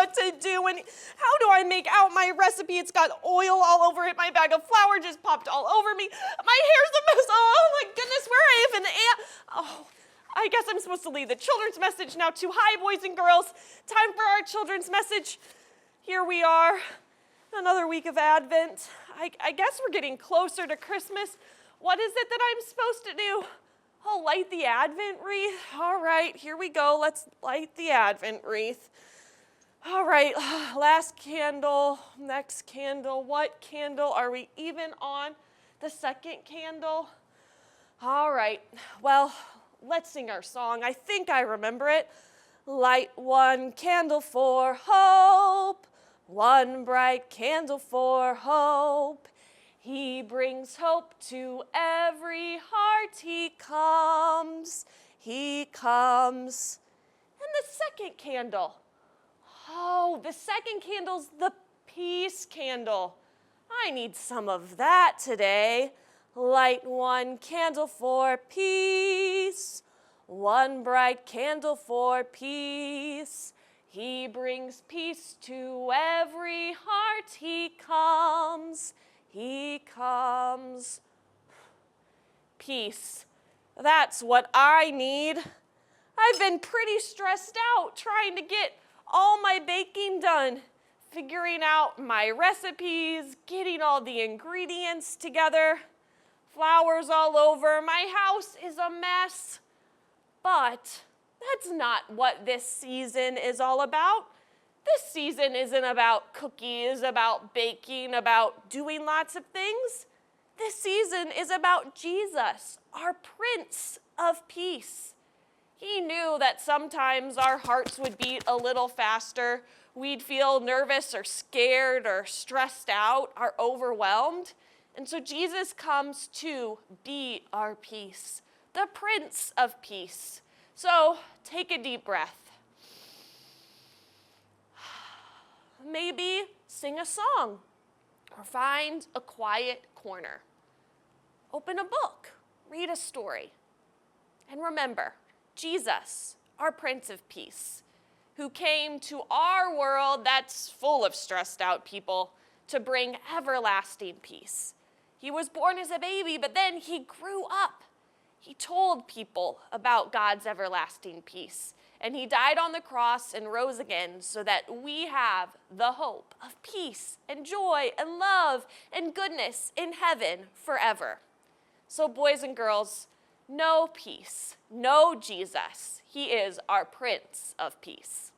what to do, and how do I make out my recipe? It's got oil all over it. My bag of flour just popped all over me. My hair's a mess. Oh my goodness, where I even am. Oh, I guess I'm supposed to lead the children's message now too. Hi, boys and girls. Time for our children's message. Here we are, another week of Advent. I guess we're getting closer to Christmas. What is it that I'm supposed to do? Oh, light the Advent wreath. All right, here we go. Let's light the Advent wreath. All right, last candle, next candle. What candle are we even on? The second candle? All right, well, let's sing our song. I think I remember it. Light one candle for hope, one bright candle for hope. He brings hope to every heart. He comes. And the second candle. Oh, the second candle's the peace candle. I need some of that today. Light one candle for peace, one bright candle for peace. He brings peace to every heart. He comes. Peace. That's what I need. I've been pretty stressed out trying to get all my baking done, figuring out my recipes, getting all the ingredients together. Flowers all over. My house is a mess. But that's not what this season is all about. This season isn't about cookies, about baking, about doing lots of things. This season is about Jesus, our Prince of Peace. He knew that sometimes our hearts would beat a little faster. We'd feel nervous or scared or stressed out or overwhelmed. And so Jesus comes to be our peace, the Prince of Peace. So take a deep breath. Maybe sing a song or find a quiet corner. Open a book, read a story. And remember, Jesus, our Prince of Peace, who came to our world that's full of stressed out people to bring everlasting peace. He was born as a baby, but then he grew up. He told people about God's everlasting peace. And he died on the cross and rose again so that we have the hope of peace and joy and love and goodness in heaven forever. So boys and girls, know peace, know Jesus. He is our Prince of Peace.